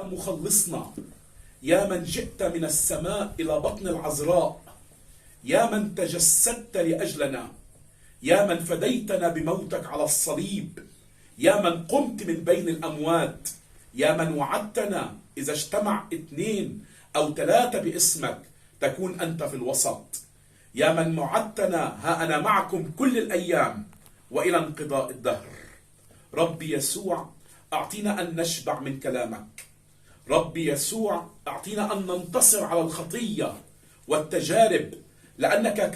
مخلصنا، يا من جئت من السماء إلى بطن العذراء، يا من تجسدت لأجلنا، يا من فديتنا بموتك على الصليب، يا من قمت من بين الأموات، يا من وعدتنا إذا اجتمع 2 أو 3 باسمك تكون أنت في الوسط، يا من وعدتنا ها أنا معكم كل الأيام وإلى انقضاء الدهر. ربي يسوع أعطينا أن نشبع من كلامك، ربي يسوع أعطينا أن ننتصر على الخطية والتجارب، لأنك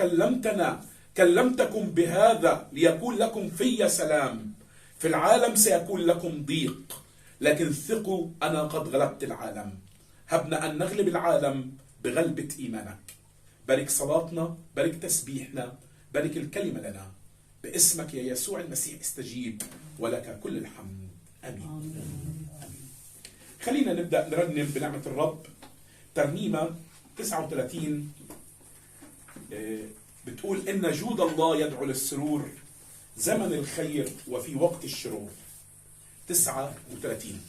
كلمتكم بهذا ليكون لكم في سلام، في العالم سيكون لكم ضيق، لكن ثقوا أنا قد غلبت العالم. هبنا أن نغلب العالم بغلبة إيمانك. بارك صلاتنا، بارك تسبيحنا، بارك الكلمة لنا، باسمك يا يسوع المسيح استجيب، ولك كل الحمد. آمين. خلينا نبدأ نرنم بنعمة الرب ترنيمة 39 بتقول إن جود الله يدعو للسرور، زمن الخير وفي وقت الشرور. 39.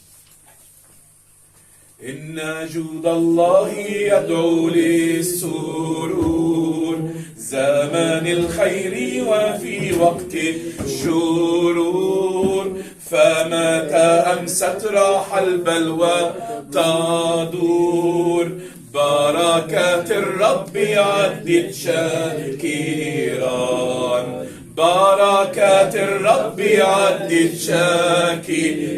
إن جود الله يدعو للسرور، زمن الخير وفي وقت الشرور، فمتى أمست راح البلوى تدور، بركات الرب عدت شاكرا، بركات الرب عدت شاكرا،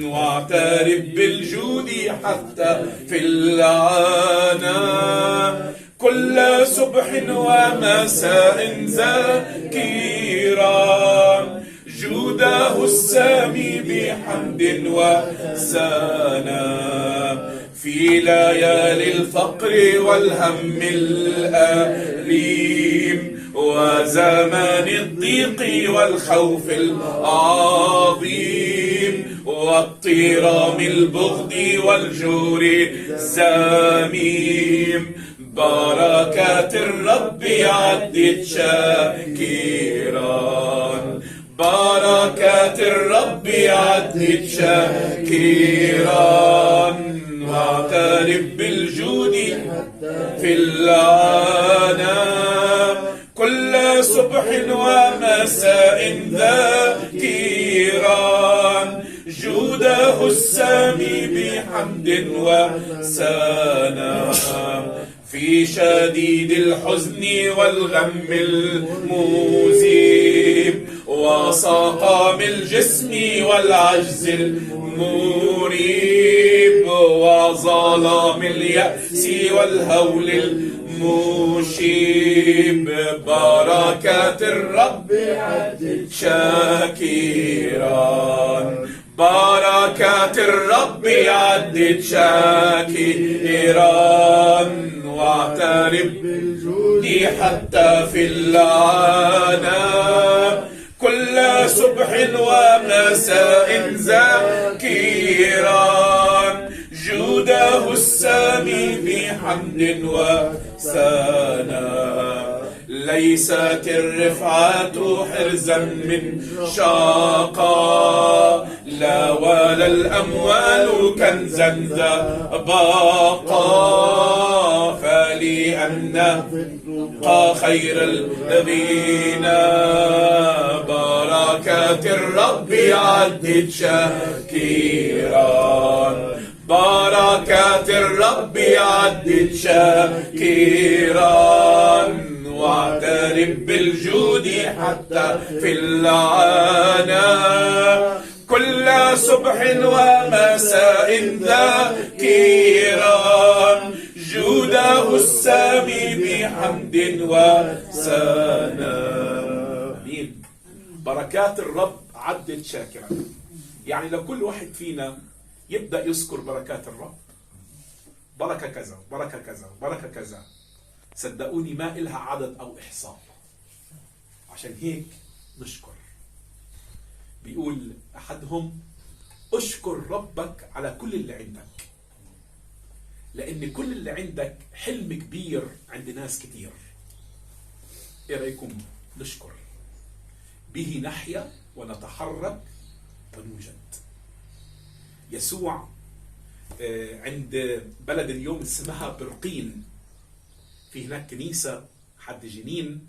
واعترف بالجود حتى في العنا، كل صبح ومساء ذاكرا، جوده السامي بحمد وسنا، في ليالي الفقر والهم الأليم، وزمان الضيق والخوف العظيم، واضطرام البغض والجور الزميم، بركات الرب عدت شاكرا، بركات الرب عدت شاكرا، واعترف بالجود في العنا، كل صبح ومساء ذاكرا، جوده السامي بحمد وسنا، في شديد الحزن والغم المذيب، وسقام الجسم والعجز المريب، وظلام اليأس والهول المشيب، بركات الرب عدت شاكرا، بركات الرب عدت شاكرا، واعترف بالجود حتى في العنا، كل صبح ومساء ذاكرا، جوده السامي بحمد وسنا، ليست الرفعة حرزا من شقاء، لا ولا الأموال كنزا ذا بقاء، فلأن خير الذين، بركات الرب عدت شاكرا، بركات الرب عدت شاكرا، واعترف بالجود حتى في العنا، كل صبح ومساء ذاكرا، جوده السامي بحمد وسنا. آمين. بركات الرب عدت شاكرا، يعني لو كل واحد فينا يبدأ يذكر بركات الرب، بركة كذا بركة كذا بركة كذا، صدقوني ما إلها عدد أو إحصاء. عشان هيك نشكر. بيقول أحدهم أشكر ربك على كل اللي عندك، لأن كل اللي عندك حلم كبير عند ناس كتير. إيه رأيكم نشكر؟ به نحيا ونتحرك ونوجد. يسوع عند بلد اليوم اسمها برقين، في هناك كنيسة حد جنين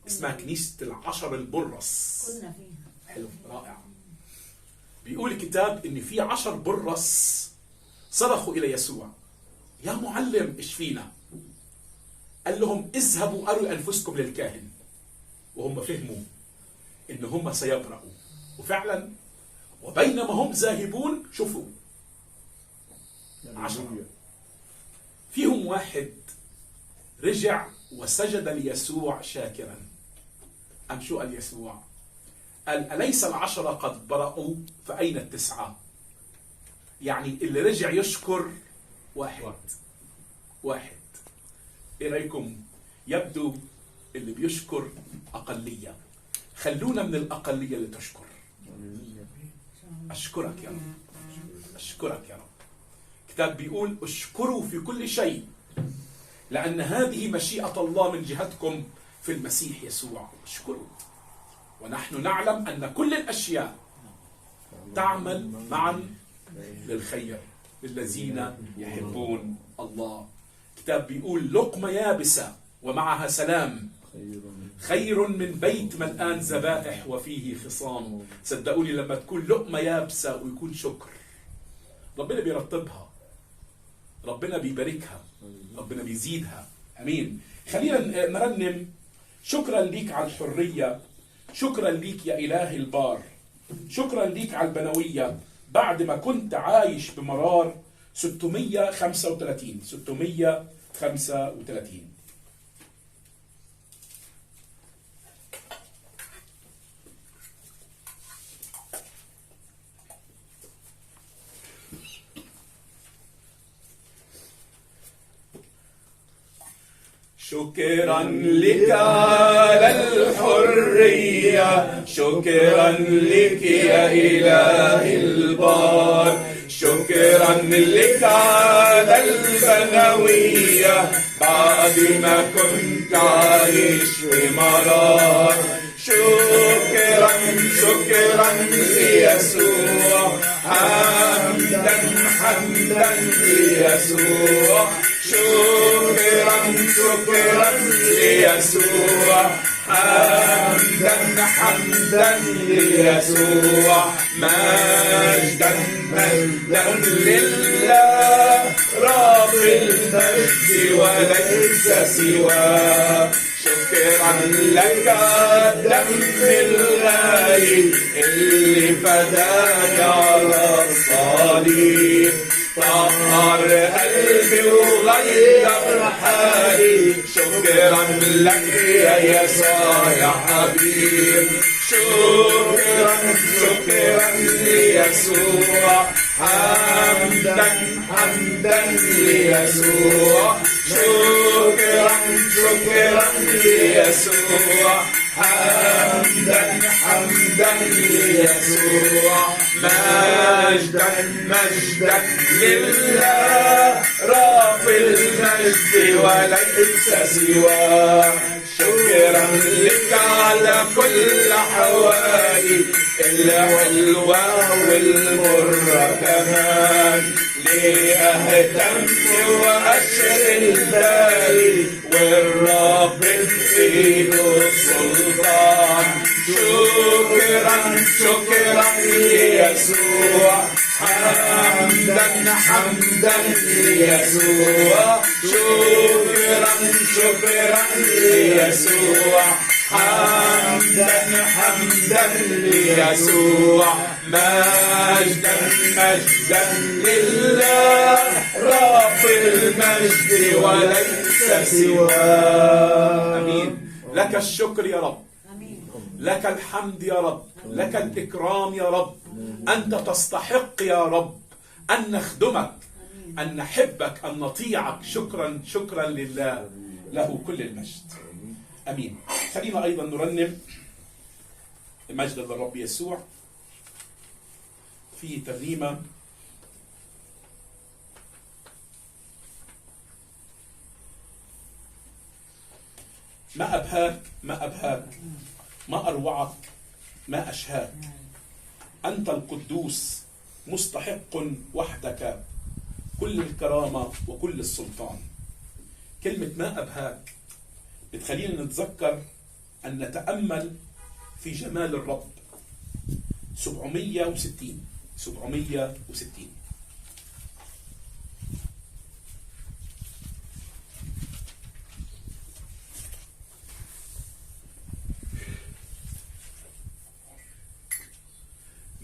اسمها كنيسة العشر البرص. كنا فيها. حلو، رائع. بيقول الكتاب ان في 10 برص صرخوا الى يسوع: يا معلم اشفينا. قال لهم: اذهبوا اروا انفسكم للكاهن. وهم فهموا ان هم سيبرأوا، وفعلا وبينما هم ذاهبون شوفوا 10 فيهم واحد رجع وسجد ليسوع شاكرا. أم شو قال يسوع؟ قال: أليس 10 قد برأوا فأين 9؟ يعني اللي رجع يشكر واحد. إيه رأيكم؟ يبدو اللي بيشكر أقلية. خلونا من الأقلية اللي تشكر. أشكرك يا رب، أشكرك يا رب. الكتاب بيقول: اشكروا في كل شيء لأن هذه مشيئة الله من جهتكم في المسيح يسوع. اشكروا. ونحن نعلم أن كل الأشياء تعمل معا للخير للذين يحبون الله. الكتاب بيقول: لقمة يابسة ومعها سلام خير من بيت ملآن ذبائح وفيه خصام. صدقوني لما تكون لقمة يابسة ويكون شكر، ربنا بيرطبها، ربنا بيباركها، ربنا بيزيدها. امين. خلينا نرنم: شكرا ليك على الحرية، شكرا ليك يا إلهي البار، شكرا ليك على البنوية بعد ما كنت عايش بمرار. 635. شكرا لك على الحرية، شكرا لك يا إلهي البار، شكرا لك على البنوية بعد ما كنت عايش في مرار. شكرا ليسوع، حمدا ليسوع. شكرا ليسوع، حمدا ليسوع. مجدا لله رب المجد وليس سواه. شكرا لك دم الغالي اللي فداك على الصليب، طهر قلبي وغير حالي. شكرا لك يا يسوع يا حبيب. شكرا ليسوع، حمدا ليسوع. شكرا ليسوع، حمدا ليسوع. مجدا لله رب المجد وليس سواه. شكرا لك على كل حوالي الحلوة والمرة كمان. ليه أهتم وأشغل بالي والرب بإيده السلطان. شكرا ليسوع، حمدا ليسوع. شكرا ليسوع، حمدا ليسوع. مجدا لله رب المجد وليس سواه. امين. لك الشكر يا رب، لك الحمد يا رب، لك الإكرام يا رب. أنت تستحق يا رب أن نخدمك، أن نحبك، أن نطيعك. شكرا لله، له كل المجد. أمين. خلينا أيضا نرنم المجد للرب يسوع في ترنيمة ما أبهاك ما أروعك ما أشهاك. أنت القدوس مستحق وحدك كل الكرامة وكل السلطان. كلمة ما أبهاك بتخلينا نتذكر أن نتأمل في جمال الرب. 760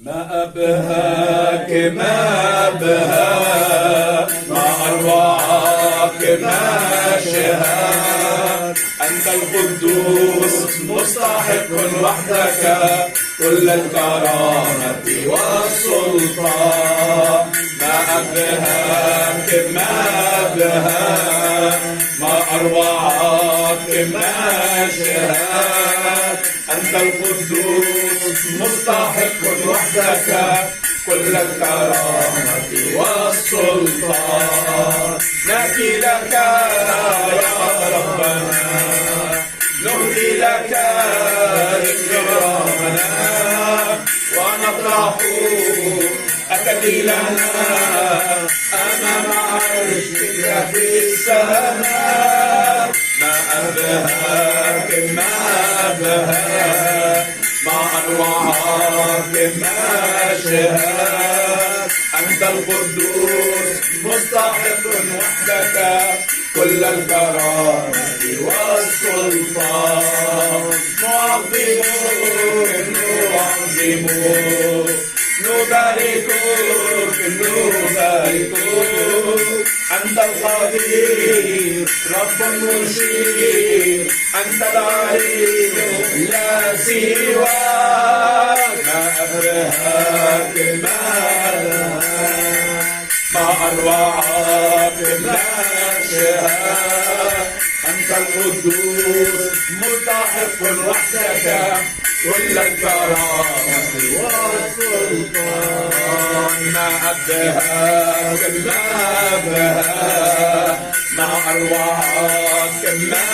ما أبهاك ما أبهاك ما أروعك ما شهاك أنت القدوس مستحق وحدك كل الكرامة والسلطان. ما أبهاك ما أبهاك ما أروعك ما شهاك أنت القدوس مستحق وحدك كل الكرامة والسلطان. نأتي لك يا ربنا نهدي لك إكرامنا ونطرح أكليلنا أمام عرشك في السماء. ما أبهاك ما أبهاك ما أروعك ما شهاك أنت القدوس مستحق وحدك كل الكرامة والسلطان. نعظمك نعظمك نباركك نباركك أنت القدير رب مشير أنت العليم لا سواك. ما أبهاك ما أبهاك ما أروعك ما شهاك أنت القدوس مستحق وحدك كل الكرامة والسلطان. ما أبهاك ما أبهاك ما أروعك ما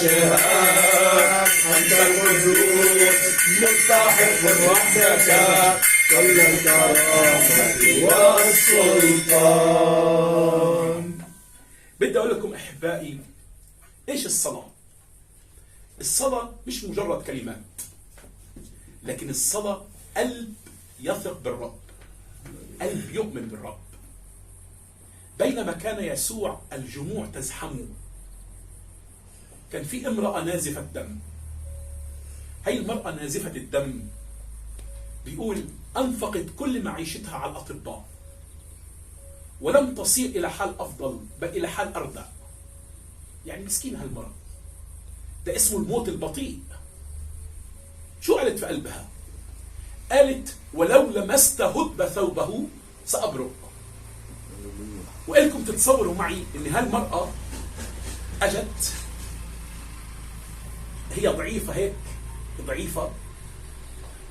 شهاك أنت القدوس مستحق وحدك كل الكرامة والسلطان. بدي أقول لكم أحبائي، إيش الصلاة؟ الصلاة مش مجرد كلمات، لكن الصلاة قلب يثق بالرب، قلب يؤمن بالرب. بينما كان يسوع الجموع تزحمه، كان في امرأة نازفة الدم. هي المرأة نازفة الدم بيقول أنفقت كل معيشتها على الأطباء ولم تصير إلى حال أفضل بل إلى حال أردى. يعني مسكين هالمرأة، ده اسمه الموت البطيء. شو قالت في قلبها؟ قالت ولو لمست هدب ثوبه سأبرق. وإلكم تتصوروا معي إن هالمرأة أجت، هي ضعيفة هيك ضعيفة،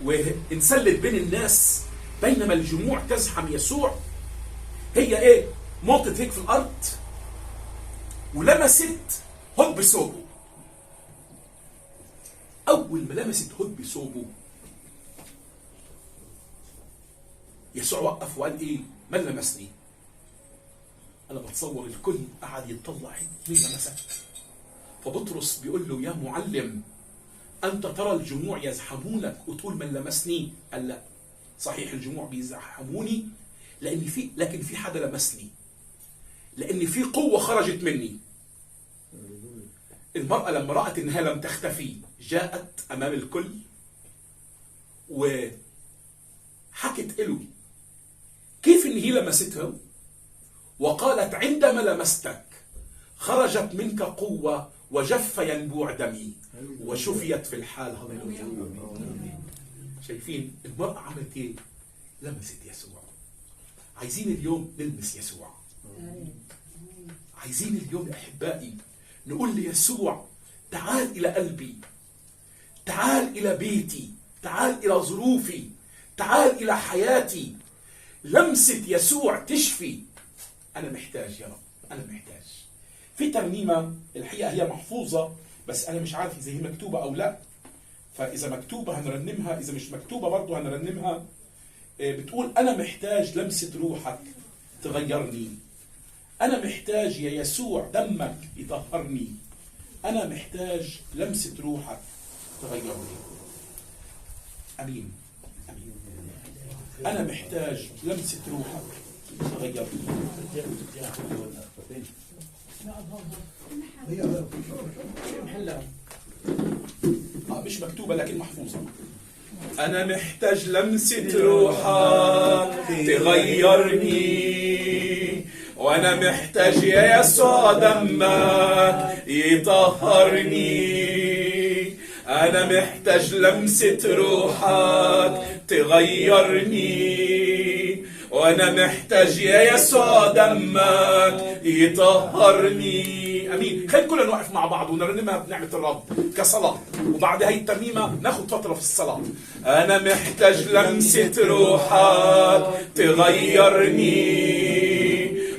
وانسلت بين الناس بينما الجموع تزحم يسوع. هي ايه؟ موتت هيك في الأرض ولمست هدب ثوبه. أول ما لمست هدب ثوبه يسوع وقف وقال ايه؟ من لمسني؟ أنا بتصور الكل قعد يتطلع هيك، مين لمسك؟ فبطرس بيقول له يا معلم أنت ترى الجموع يزحمونك وتقول من لمسني؟ قال لا، صحيح الجموع بيزحموني لكن في حدا لمسني، لأن في قوة خرجت مني. المرأة لما رأت إنها لم تختفي جاءت أمام الكل وحكت له كيف إن هي لمستها، وقالت عندما لمستك خرجت منك قوة وجف ينبوع دمي وشفيت في الحال. هللويا. شايفين المرأة عملت ايه؟ لمست يسوع. عايزين اليوم نلمس يسوع. عايزين اليوم يا أحبائي نقول ليسوع تعال إلى قلبي، تعال إلى بيتي، تعال إلى ظروفي، تعال إلى حياتي. لمسة يسوع تشفي. أنا محتاج يا رب، أنا محتاج. في ترنيمة الحقيقة هي محفوظة بس أنا مش عارف إذا هي مكتوبة أو لا، فإذا مكتوبة هنرنمها، إذا مش مكتوبة برضو هنرنمها. بتقول أنا محتاج لمسة روحك تغيرني، أنا محتاج يا يسوع دمك يطهرني، أنا محتاج لمسة روحك تغيرني. أمين أمين. أنا محتاج لمسة روحك تغيرني. مش مكتوبة لكن محفوظة. أنا محتاج لمسة روحك تغيرني، وأنا محتاج يا يسوع دمك يطهرني. أنا محتاج لمسة روحك تغيرني، وأنا محتاج يا يسوع دمك يطهرني. أمين. خلينا كلنا نوقف مع بعض ونرنمها بنعمة الرب كصلاة، وبعد هاي الترنيمة ناخد فترة في الصلاة. أنا محتاج لمسة روحك تغيرني،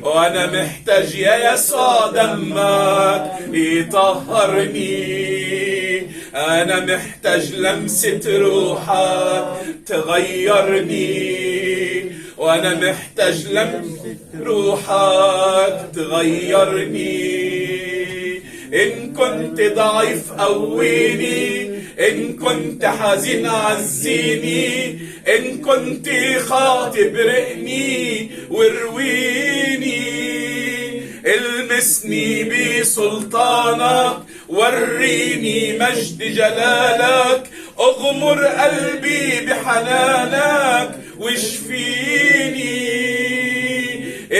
وأنا محتاج يا يسوع دمك يطهرني. أنا محتاج لمسة روحك تغيرني، وأنا محتاج لمسة روحك تغيرني. إن كنت ضعيف قويني، إن كنت حزين عزيني، إن كنت خاطئ برقني وارويني. المسني بسلطانك، وريني مجد جلالك، اغمر قلبي بحنانك واشفيني.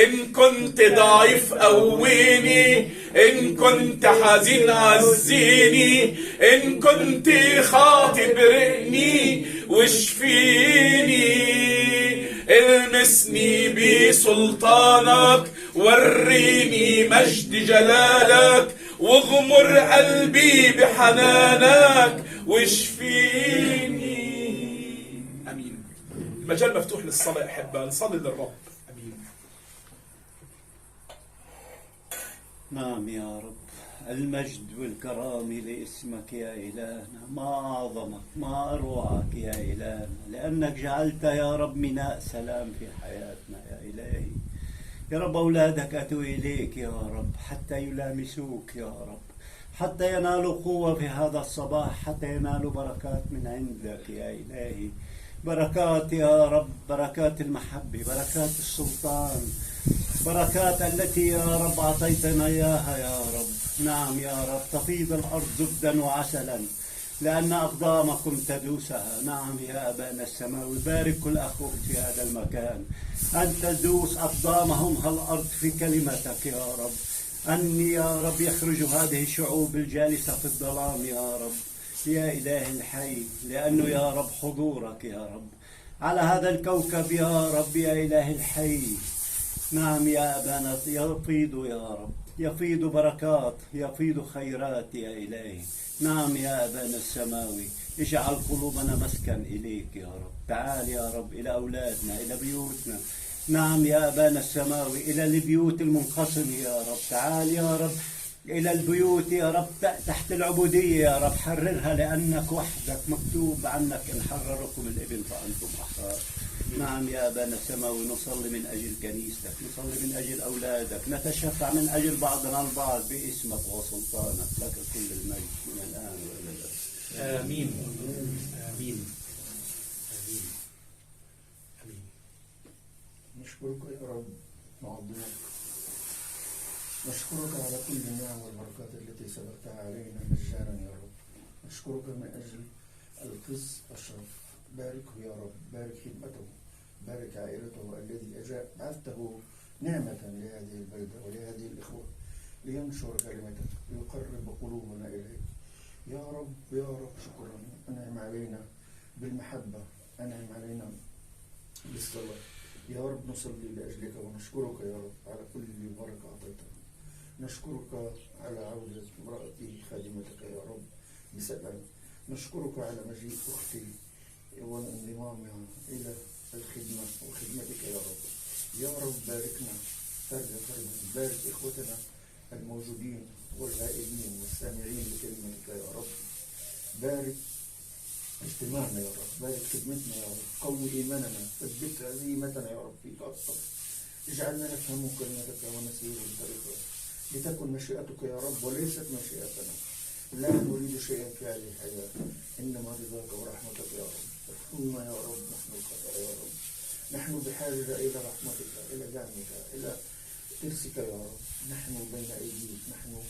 إن كنت ضعيف قويني، إن كنت حزين عزيني، إن كنت خاطئ برقني واشفيني. المسني بسلطانك، وريني مجد جلالك، واغمر قلبي بحنانك واشفيني. امين. المجال مفتوح للصلاة احبة، نصلي للرب. امين. نعم يا رب، المجد والكرامة لاسمك يا إلهنا. ما أعظمك، ما أروعك يا إلهنا، لأنك جعلت يا رب ميناء سلام في حياتنا يا إلهي. يا رب أولادك أتوا إليك يا رب حتى يلامسوك يا رب، حتى ينالوا قوة في هذا الصباح، حتى ينالوا بركات من عندك يا إلهي. بركات يا رب، بركات المحبة، بركات السلطان، بركات التي يا رب أعطيتنا إياها يا رب. نعم يا رب، تفيض الأرض زبدا وعسلا لأن أقدامكم تدوسها. نعم يا أبانا السماوي، بارك كل أخوك في هذا المكان، أن تدوس أقدامهم هالأرض في كلمتك يا رب. أن يا رب يخرج هذه الشعوب الجالسة في الظلام يا رب يا إله الحي، لأنه يا رب حضورك يا رب على هذا الكوكب يا رب يا إله الحي. نعم يا أبانا، يفيض يا رب، يفيض بركات، يفيض خيرات يا إلهي. نعم يا أبانا السماوي، اجعل قلوبنا مسكن إليك يا رب. تعال يا رب إلى أولادنا، إلى بيوتنا. نعم يا أبانا السماوي، إلى البيوت المنقسمة يا رب. تعال يا رب إلى البيوت يا رب تحت العبودية يا رب، حررها لأنك وحدك مكتوب عنك إن حرركم الإبن فأنتم أحرار. نعم يا أبانا السماوي، نصلي من أجل كنيستك، نصلي من أجل أولادك، نتشفع من أجل بعضنا البعض باسمك وسلطانك. لك كل المجد من الآن وإلى الأبد. آمين آمين آمين آمين. نشكرك يا رب، نعظمك، نشكرك على كل النعم والبركات التي سبقتها علينا مجانا يا رب. نشكرك من أجل القس أشرف، باركه يا رب، بارك خدمته، بارك عائلته الذي بعثته نعمة لهذه البلدة ولهذه الإخوة لينشر كلمتك ليقرب قلوبنا إليك يا رب. يا رب شكرا، أنعم علينا بالمحبة، أنعم علينا بالصلاة يا رب. نصلي لأجلك ونشكرك يا رب على كل بركة أعطيتنا. نشكرك على عودة امرأتي خادمتك يا رب بسلام. نشكرك على مجيء أختي وانضمامها إلى الخدمة وخدمتك يا رب. يا رب باركنا فردا فردا، بارك إخوتنا الموجودين والغائبين والسامعين لكلمتك يا رب. بارك اجتماعنا يا رب، بارك خدمتنا يا رب، قوي إيماننا، ثبت عزيمتنا يا رب فيك أكثر. اجعلنا نفهم كلمتك ونسير طريقك، لتكن مشيئتك يا رب وليست مشيئتنا. لا نريد شيئا في هذه الحياة، إنما رضاك ورحمتك يا رب. ارحمنا يا رب، نحن الخطايا يا رب، نحن بحاجة إلى رحمتك، إلى دعمك، إلى ترسك يا رب. نحن بين أيديك، نحن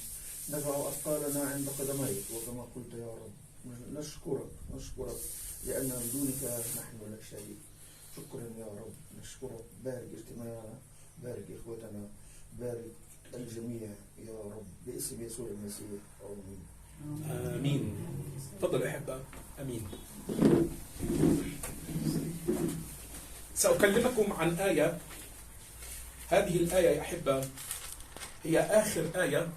نضع أثقالنا عند قدميك، وكما قلت يا رب نشكرك لأن بدونك نحن لا شيء. شكرا يا رب، نشكرك. بارك اجتماعنا، بارك إخوتنا، بارك الجميع يا رب باسم يسوع المسيح، آمين. آمين. تفضل أحبة. آمين. سأكلمكم عن آية. هذه الآية يا أحبة هي آخر آية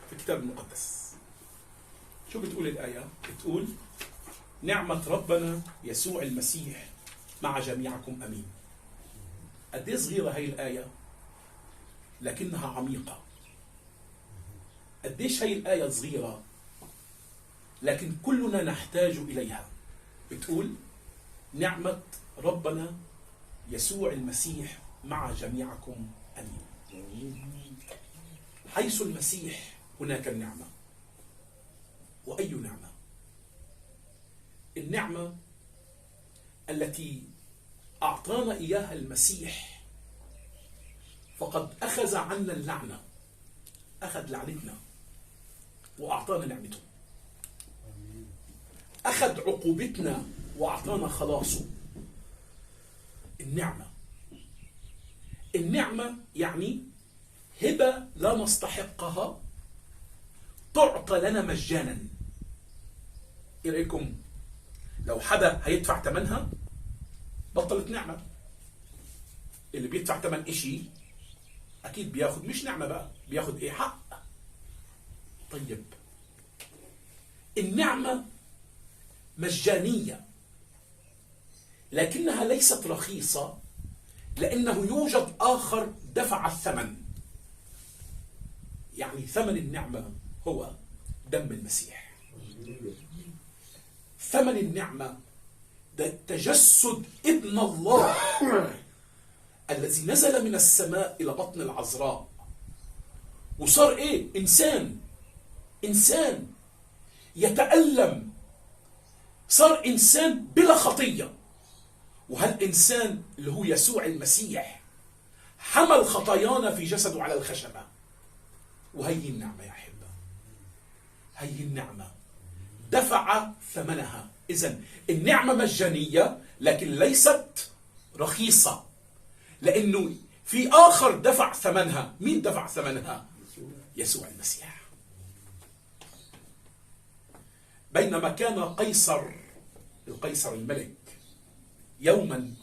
في الكتاب المقدس. شو بتقول الآية؟ بتقول نعمة ربنا يسوع المسيح مع جميعكم أمين. قد ايه صغيرة هي الآية لكنها عميقة. قد ايش هي الآية صغيرة لكن كلنا نحتاج إليها. بتقول نعمة ربنا يسوع المسيح مع جميعكم أمين. حيث المسيح هناك النعمة. وأي نعمة؟ النعمة التي أعطانا إياها المسيح، فقد أخذ عنا اللعنة، أخذ لعنتنا وأعطانا نعمته. أخذ عقوبتنا وأعطانا خلاصه. النعمة يعني هبة لا نستحقها تعطى لنا مجانا. إيه رأيكم لو حدا هيدفع ثمنها؟ بطلت نعمة. اللي بيدفع ثمن إشي أكيد بياخد مش نعمة بقى، بياخد إيه؟ حق. طيب النعمة مجانية لكنها ليست رخيصة، لأنه يوجد آخر دفع الثمن. يعني ثمن النعمة هو دم المسيح. ثمن النعمة ده تجسد ابن الله الذي نزل من السماء إلى بطن العذراء وصار إيه؟ إنسان يتألم. صار إنسان بلا خطية. وهالإنسان اللي هو يسوع المسيح حمل خطايانا في جسده على الخشبة. وهي النعمة يا أحبة، هي النعمة دفع ثمنها. إذن النعمة مجانية لكن ليست رخيصة، لأنه في آخر دفع ثمنها. مين دفع ثمنها؟ يسوع المسيح. بينما كان القيصر الملك يوما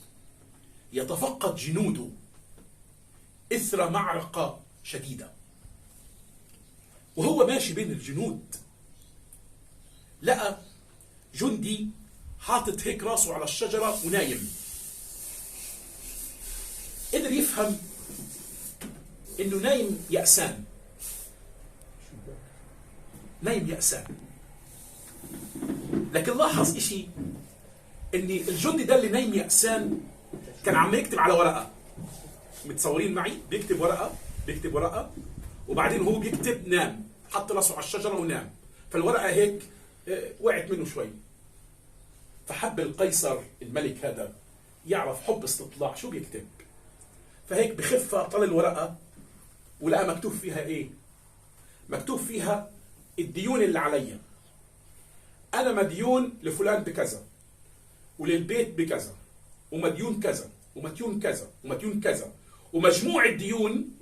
يتفقد جنوده إثر معركة شديدة، وهو ماشي بين الجنود لقى جندي حاطط هيك راسه على الشجرة ونايم. قدر يفهم انه نايم يأسان. لكن لاحظ اشي، ان الجندي ده اللي نايم يأسان كان عم يكتب على ورقة. متصورين معي؟ بيكتب ورقة وبعدين هو بيكتب نام، حط راسه على الشجرة ونام. فالورقة هيك وقعت منه شوي. فحب القيصر الملك هذا يعرف حب استطلاع شو بيكتب. فهيك بخفة طلع الورقة ولقى مكتوب فيها ايه؟ مكتوب فيها الديون اللي عليا. انا مديون لفلان بكذا، وللبيت بكذا، ومديون كذا، ومديون كذا، ومديون كذا، ومجموع الديون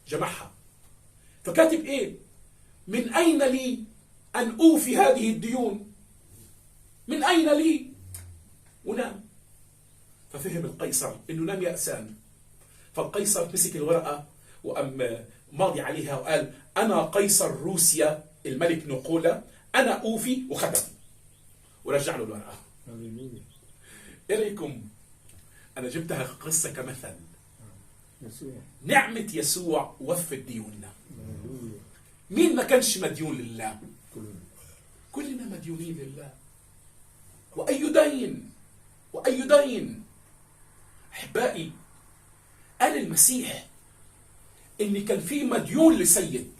جمعها. فكاتب ايه؟ من اين لي ان اوفي هذه الديون؟ من اين لي؟ ونام. ففهم القيصر انه نام يأسان. فالقيصر مسك الورقة وأم ماضي عليها وقال أنا قيصر روسيا الملك نقولة، أنا أوفي، وختم ورجع له الورقة. إيه رأيكم؟ أنا جبتها قصة كمثل. نعمة يسوع وفت ديوننا. مين ما كانش مديون لله؟ كلنا مديونين لله. وأي دين، وأي دين. أحبائي، قال المسيح إن كان في مديون لسيد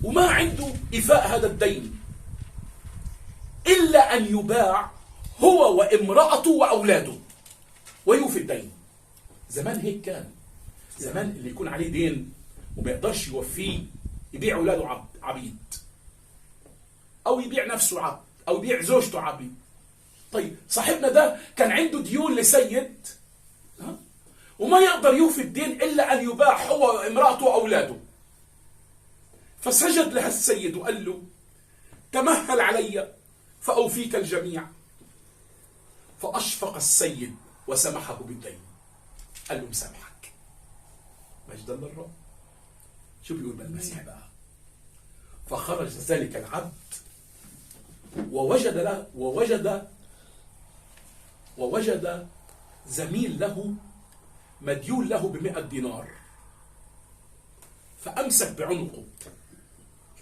وما عنده إيفاء هذا الدين إلا أن يباع هو وامرأته وأولاده ويوفي الدين. زمان هيك كان، زمان اللي يكون عليه دين وما يقدرش يوفيه يبيع أولاده عبيد، أو يبيع نفسه عبد، أو يبيع زوجته عبيد. طيب صاحبنا ده كان عنده ديون لسيد وما يقدر يوفي الدين إلا أن يباع هو وامرأته وأولاده. فسجد لها السيد وقال له تمهل علي فأوفيك الجميع. فأشفق السيد وسمحه بالدين، قال له مسامحك. مجدا للرب. شو بيقول بقى المسيح بقى؟ فخرج ذلك العبد ووجد زميل له مديون له ب100 دينار، فأمسك بعنقه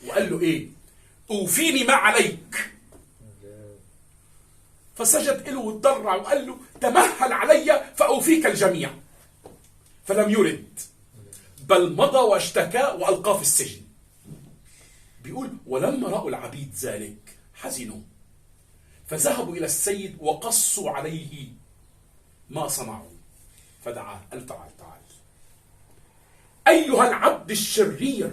وقال له ايه؟ اوفيني ما عليك. فسجد له واتضرع وقال له تمهل علي فأوفيك الجميع. فلم يرد، بل مضى واشتكى وألقاه في السجن. بيقول ولما رأوا العبيد ذلك حزنوا، فذهبوا إلى السيد وقصوا عليه ما صنعوا، فدعاه قال تعال أيها العبد الشرير،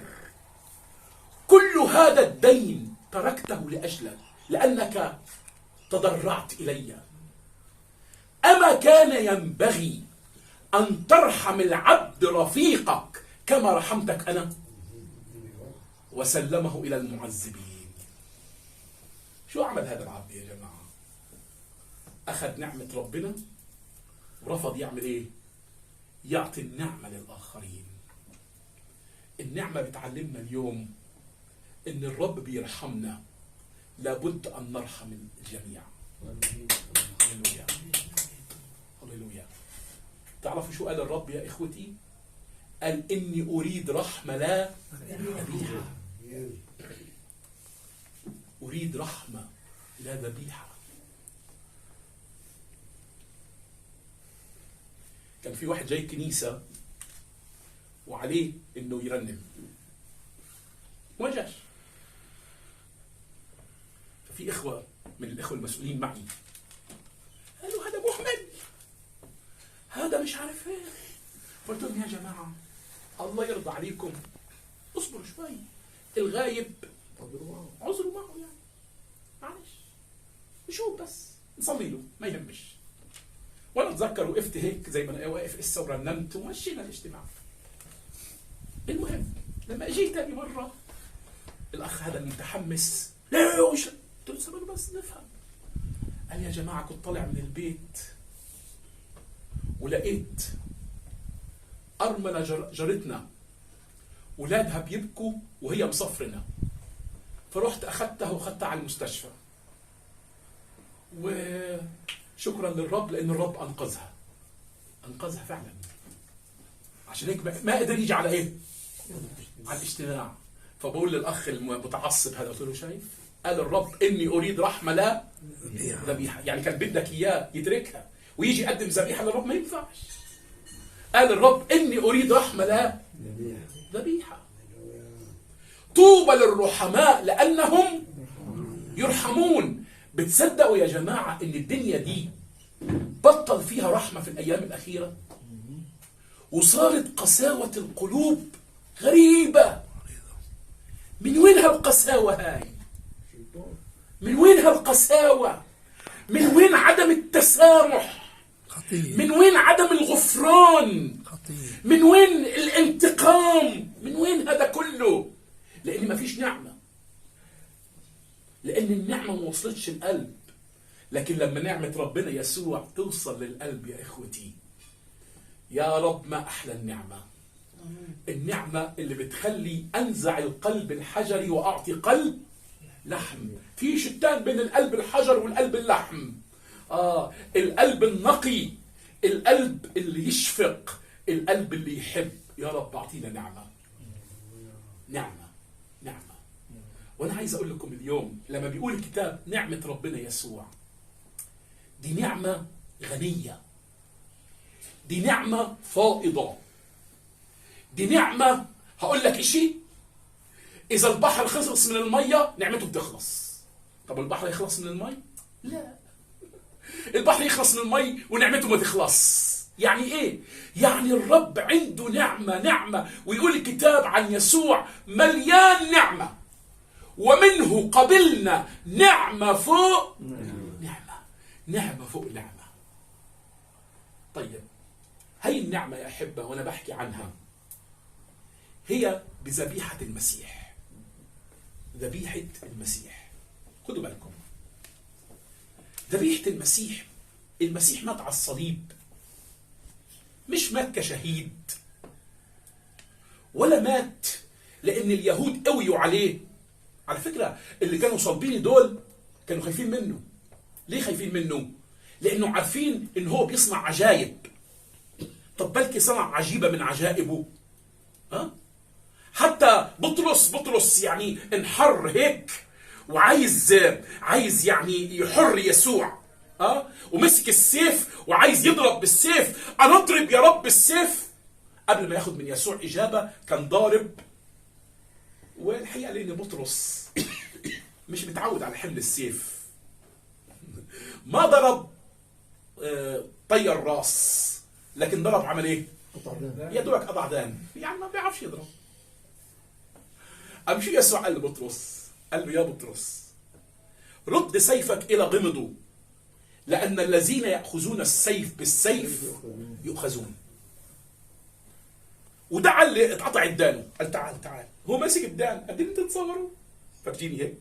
كل هذا الدين تركته لأجلك لأنك تضرعت إلي. أما كان ينبغي أن ترحم العبد رفيقك كما رحمتك أنا؟ وسلمه إلى المعذبين. شو عمل هذا العبد يا جماعة؟ أخذ نعمة ربنا ورفض يعمل إيه؟ يعطي النعمة للآخرين. النعمة بتعلمنا اليوم إن الرب بيرحمنا، لابد أن نرحم الجميع. هللويا هللويا. تعرفوا شو قال الرب يا إخوتي؟ قال إني أريد رحمة لا ذبيحة. أريد رحمة لا ذبيحة. كان في واحد جاي كنيسة وعليه إنه يرنم وما جاش. ففي إخوة من الإخوة المسؤولين معي قالوا هذا مهمل، هذا مش عارف ايه. قلت لهم يا جماعة الله يرضى عليكم، اصبروا شوي، الغايب عذروا معه يعني، معلش نشوف بس نصلي له ما يهمش. وانا اتذكر وقفت هيك زي ما انا واقف اسا ورنمت ومشينا الاجتماع. المهم لما اجيت تاني مرة الاخ هذا المتحمس لا وش قلت له بس نفهم. قال يا جماعة كنت طالع من البيت ولقيت أرملة جارتنا ولادها بيبكوا وهي مصفرنا، فرحت أخذتها وأخذتها على المستشفى، وشكرا للرب لأن الرب أنقذها فعلا. عشان هيك ما قدر يجي على إيه؟ على الاجتماع. فبقول للأخ المتعصب هذا قلت له شايف؟ قال الرب إني أريد رحمة لا ذبيحة. يعني كان بدك إياه يتركها ويجي يقدم ذبيحة للرب، ما ينفعش. قال الرب إني أريد رحمة لا ذبيحة. طوبى للرحماء لأنهم يرحمون. بتصدقوا يا جماعة إن الدنيا دي بطل فيها رحمة في الأيام الأخيرة، وصارت قساوة القلوب غريبة. من وين هالقساوة هاي؟ من وين هالقساوة؟ من وين عدم التسامح؟ من وين عدم الغفران؟ من وين الانتقام؟ من وين هذا كله؟ لأن ما فيش نعمة، لأن النعمة ما وصلتش القلب. لكن لما نعمة ربنا يسوع توصل للقلب يا إخوتي، يا رب ما أحلى النعمة. النعمة اللي بتخلي أنزع القلب الحجري وأعطي قلب لحم. في شتان بين القلب الحجر والقلب اللحم. القلب النقي، القلب اللي يشفق، القلب اللي يحب. يا رب أعطينا نعمة. وانا عايز اقول لكم اليوم لما بيقول الكتاب نعمة ربنا يسوع، دي نعمة غنية، دي نعمة فائضة، دي نعمة. هقول لك اشي، اذا البحر خلص من المية نعمته بتخلص. طب البحر يخلص من المي؟ لا، البحر يخلص من المي ونعمته ما تخلص. يعني ايه؟ يعني الرب عنده نعمة، ويقول الكتاب عن يسوع مليان نعمة، ومنه قبلنا نعمة فوق نعمة فوق نعمة. طيب هاي النعمة يا أحبة وأنا بحكي عنها هي بذبيحة المسيح. ذبيحة المسيح، خدوا بالكم، ذبيحة المسيح مات على الصليب، مش مات كشهيد، ولا مات لأن اليهود قويوا عليه. على فكرة اللي كانوا صلبين دول كانوا خايفين منه. ليه خايفين منه؟ لأنه عارفين إن هو بيصنع عجائب. طب بلكي صنع عجيبة من عجائبه. حتى بطرس يعني انحر هيك وعايز يعني يحر يسوع. ومسك السيف وعايز يضرب بالسيف. أنا أضرب يا رب بالسيف. قبل ما ياخد من يسوع إجابة كان ضارب. والحقيقة لأن بطرس مش متعود على حمل السيف، ما ضرب طير راس، لكن ضرب عمل ايه؟ يا دوبك قطع دان، يعني ما بيعرفش يضرب. قام شو يسوع قال لبطرس؟ قال له يا بطرس رد سيفك إلى غمضه، لأن الذين يأخذون السيف بالسيف يؤخذون. وده اللي اتقطع الدان. قال تعال هو ماسك الدان. قد انت تتصوروا؟ فبتجيني هيك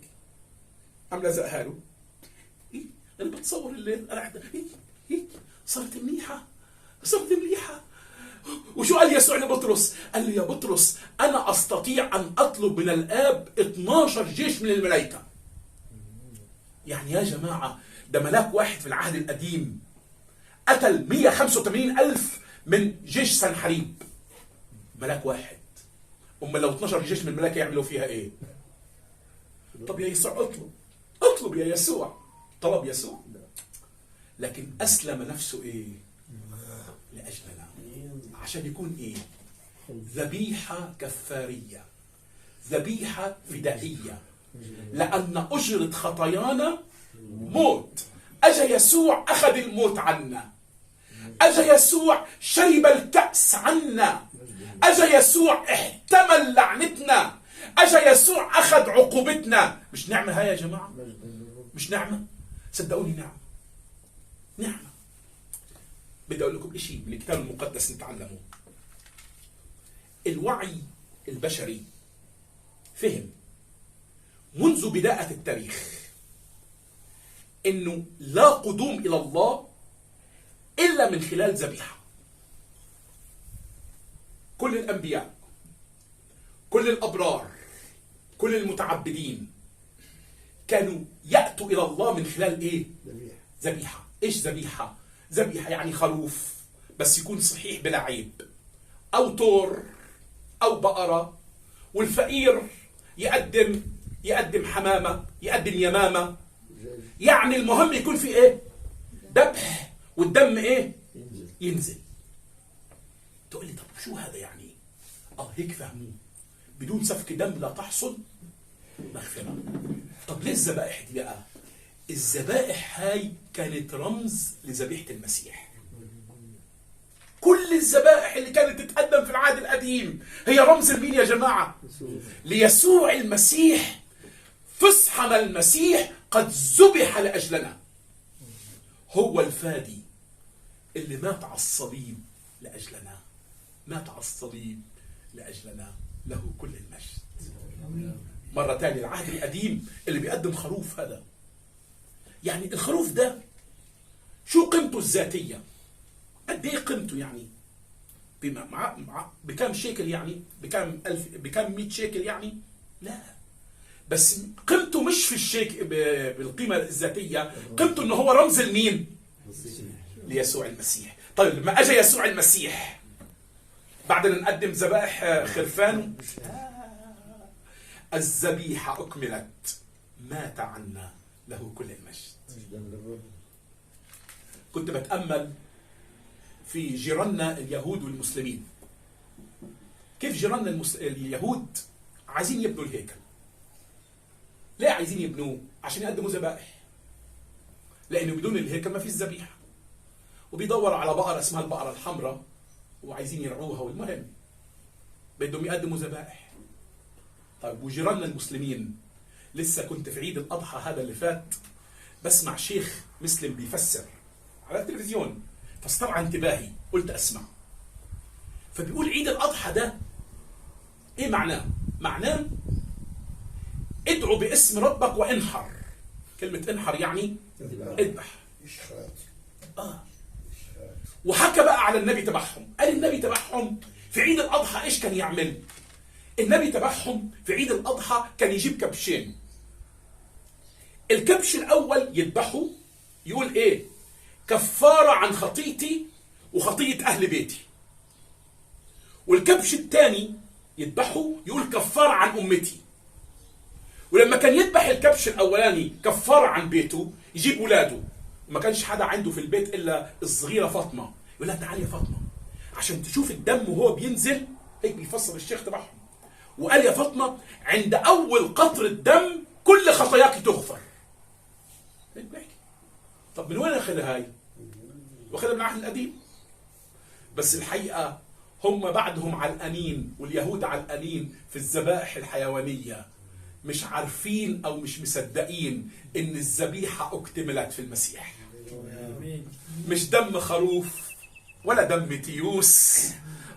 عم لازقها له. انا بتصور اللي راح هيك صارت منيحه. وشو قال يسوع لبطرس؟ قال له يا بطرس انا استطيع ان اطلب من الاب 12 جيش من الملائكه. يعني يا جماعه ده ملاك واحد في العهد القديم قتل 185,000 من جيش سنحريب. ملاك واحد. لو 12 جيش من الملائكه يعملوا فيها ايه؟ طب يا يسوع اطلب يا يسوع. طلب يسوع، لكن أسلم نفسه إيه؟ لأجلنا، عشان يكون إيه؟ ذبيحة كفارية، ذبيحة فدائية، لأن أجرة خطايانا موت. أجا يسوع أخذ الموت عنا، أجا يسوع شرب الكأس عنا، أجا يسوع احتمل لعنتنا، أجا يسوع أخذ عقوبتنا. مش نعمة هاي يا جماعة؟ مش نعمة؟ صدقوني نعمة. بدي أقول لكم إشي من الكتاب المقدس نتعلمه. الوعي البشري فهم منذ بداية التاريخ إنه لا قدوم إلى الله إلا من خلال ذبيحة. كل الأنبياء، كل الأبرار، كل المتعبدين كانوا يأتوا إلى الله من خلال إيه؟ ذبيحة. إيش ذبيحة؟ ذبيحة يعني خروف بس يكون صحيح بلا عيب، أو طور أو بقرة، والفقير يقدم حمامة، يقدم يمامة. يعني المهم يكون في إيه؟ ذبح، والدم إيه؟ ينزل. تقول لي طب شو هذا يعني؟ هيك فهموه، بدون سفك دم لا تحصل مغفرة. طب ليه الذبائح دي بقى؟ الذبائح هاي كانت رمز لذبيحة المسيح. كل الذبائح اللي كانت تتقدم في العهد القديم هي رمز لمين يا جماعة؟ ليسوع المسيح. فصحنا المسيح قد ذبح لأجلنا. هو الفادي اللي مات على الصليب لأجلنا، مات على الصليب لأجلنا. له كل المجد. مرة تانية العهد القديم اللي بيقدم خروف، هذا يعني الخروف ده شو قيمته الذاتية؟ قد ايه قيمته يعني؟ بكم شيكل يعني؟ بكم 100 شيكل يعني؟ لا، بس قيمته مش في الشيك بالقيمة الذاتية، قيمته انه هو رمز لمين؟ ليسوع المسيح. طيب لما اجى يسوع المسيح بعد أن نقدم ذبائح خرفان، الذبيحة أكملت، مات عنا، له كل المجد. مجدا للرب. كنت بتأمل في جيراننا اليهود والمسلمين، كيف جيراننا اليهود عايزين يبنوا الهيكل. ليه عايزين يبنوه؟ عشان يقدموا ذبائح، لأنه بدون الهيكل ما فيش ذبيحة، وبيدوروا على بقرة اسمها البقرة الحمراء وعايزين يرعوها، والمهم بدهم يقدموا ذبائح. طيب وجيراننا المسلمين، لسه كنت في عيد الأضحى هذا اللي فات بسمع شيخ مسلم بيفسر على التلفزيون، فاسترعى انتباهي، قلت أسمع. فبيقول عيد الأضحى ده إيه معناه؟ معناه ادعوا باسم ربك وانحر. كلمة انحر يعني اذبح. وحكى بقى على النبي تبعهم، قال النبي تبعهم في عيد الأضحى إيش كان يعمل؟ النبي تبعهم في عيد الأضحى كان يجيب كبشين. الكبش الأول يذبحه، يقول إيه؟ كفارة عن خطيئتي وخطيئة أهل بيتي. والكبش الثاني يذبحه، يقول كفارة عن أمتي. ولما كان يذبح الكبش الأولاني كفارة عن بيته، يجيب ولاده، وما كانش حدا عنده في البيت إلا الصغيرة فاطمة، يقول لها تعالي يا فاطمة عشان تشوف الدم وهو بينزل. هيك بيفسر الشيخ تبعهم، وقال يا فاطمة عند أول قطرة دم كل خطاياك تغفر. هيك بيحكي. طب من وين أخذها هاي؟ واخذها من العهد القديم. بس الحقيقة هم بعدهم علقانين، واليهود علقانين في الذبائح الحيوانية، مش عارفين أو مش مصدقين إن الذبيحة اكتملت في المسيح. مش دم خروف ولا دم تيوس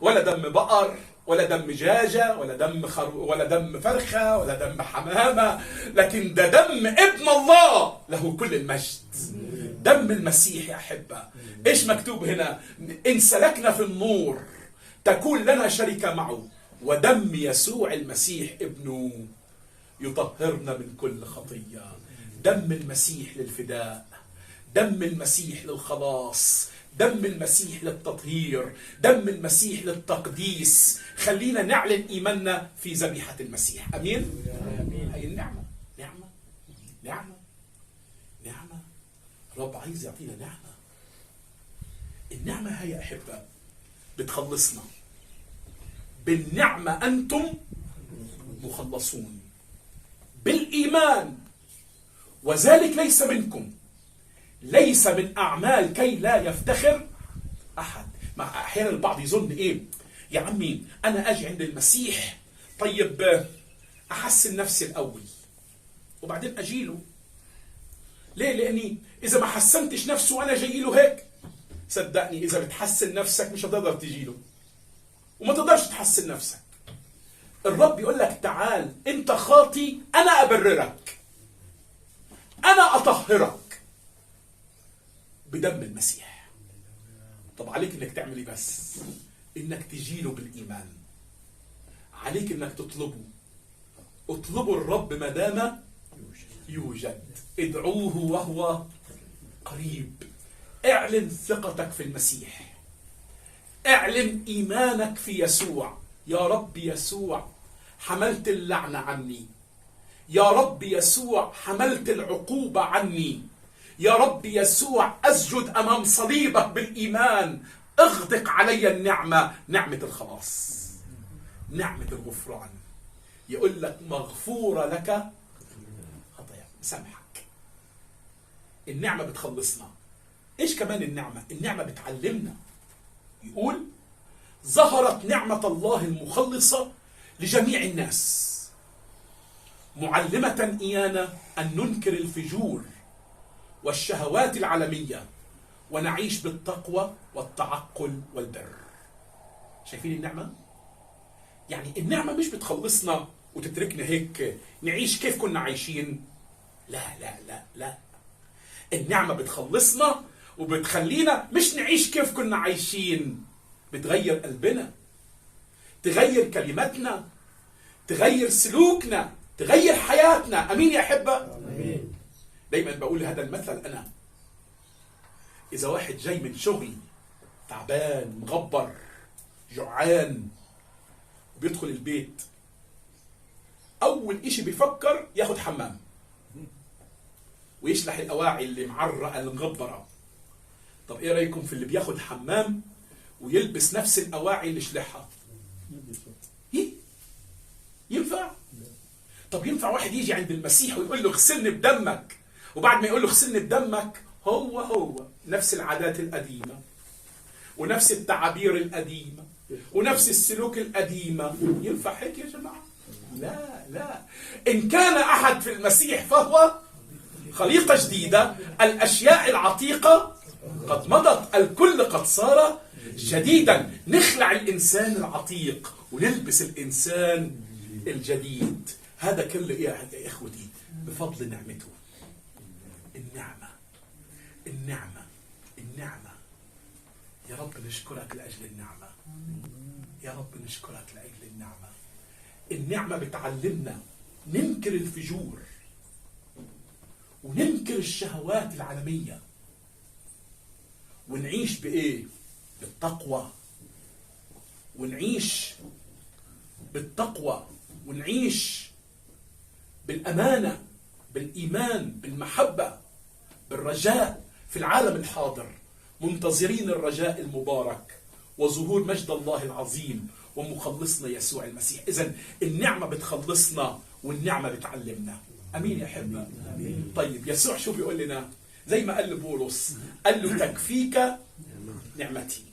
ولا دم بقر ولا دم دجاجة ولا دم فرخة ولا دم حمامة، لكن ده دم ابن الله له كل المجد، دم المسيح يا أحبة. إيش مكتوب هنا؟ إن سلكنا في النور تكون لنا شركة معه، ودم يسوع المسيح ابنه يطهرنا من كل خطية. دم المسيح للفداء، دم المسيح للخلاص، دم المسيح للتطهير، دم المسيح للتقديس. خلينا نعلن إيماننا في ذبيحة المسيح. أمين؟ هاي النعمة، نعمة نعمة نعمة. رب عايز يعطينا نعمة. النعمة هاي يا أحبة بتخلصنا. بالنعمة أنتم مخلصون بالإيمان، وذلك ليس منكم، ليس من أعمال كي لا يفتخر أحد. مع أحيانا البعض يظن إيه؟ يا عمي أنا أجي عند المسيح، طيب أحسن نفسي الأول وبعدين أجيله. ليه؟ لأني إذا ما حسنتش نفسه وأنا جايله هيك، صدقني إذا بتحسن نفسك مش هتقدر تجيله، وما تقدرش تحسن نفسك. الرب يقول لك تعال أنت خاطي، أنا أبررك، أنا أطهرك بدم المسيح. طب عليك انك تعمل ايه؟ بس انك تجيله بالايمان، عليك انك تطلبه. اطلبوا الرب ما دام يوجد، ادعوه وهو قريب. اعلن ثقتك في المسيح، اعلن ايمانك في يسوع. يا رب يسوع حملت اللعنة عني، يا رب يسوع حملت العقوبة عني، يا رب يسوع أسجد أمام صليبك بالإيمان. اغدق علي النعمة، نعمة الخلاص، نعمة الغفران. يقول لك مغفورة لك خطاياك، سامحك. النعمة بتخلصنا. إيش كمان النعمة؟ النعمة بتعلمنا. يقول ظهرت نعمة الله المخلصة لجميع الناس، معلمة إيانا أن ننكر الفجور والشهوات العالمية ونعيش بالتقوى والتعقل والبر. شايفين النعمة؟ يعني النعمة مش بتخلصنا وتتركنا هيك نعيش كيف كنا عايشين. لا لا لا لا، النعمة بتخلصنا وبتخلينا مش نعيش كيف كنا عايشين، بتغير قلبنا، تغير كلماتنا، تغير سلوكنا، تغير حياتنا. أمين يا أحبة؟ أمين. دايما بقول هذا المثل أنا، إذا واحد جاي من شغل تعبان مغبر جوعان وبيدخل البيت أول إشي بيفكر ياخد حمام ويشلح الأواعي اللي معرقة المغبرة. طب إيه رأيكم في اللي بياخد حمام ويلبس نفس الأواعي اللي شلحها؟ ينفع؟ طب ينفع واحد يجي عند المسيح ويقول له اغسلني بدمك، وبعد ما يقول له اغسلني بدمك هو نفس العادات القديمة ونفس التعابير القديمة ونفس السلوك القديمة؟ ينفع هيك يا جماعة؟ لا. إن كان أحد في المسيح فهو خليقة جديدة، الأشياء العتيقة قد مضت، الكل قد صار جديدا. نخلع الإنسان العتيق ونلبس الإنسان الجديد. هذا كله يا إخوتي بفضل نعمته. النعمة. يا رب نشكرك لأجل النعمة. يا رب نشكرك لأجل النعمة. النعمة بتعلمنا ننكر الفجور وننكر الشهوات العالمية ونعيش بإيه؟ بالتقوى. ونعيش بالأمانة، بالإيمان، بالمحبة، بالرجاء في العالم الحاضر، منتظرين الرجاء المبارك وظهور مجد الله العظيم ومخلصنا يسوع المسيح. إذن النعمة بتخلصنا والنعمة بتعلمنا. أمين يا حبة؟ أمين. طيب يسوع شو بيقول لنا؟ زي ما قال لبولس، قال له تكفيك نعمتي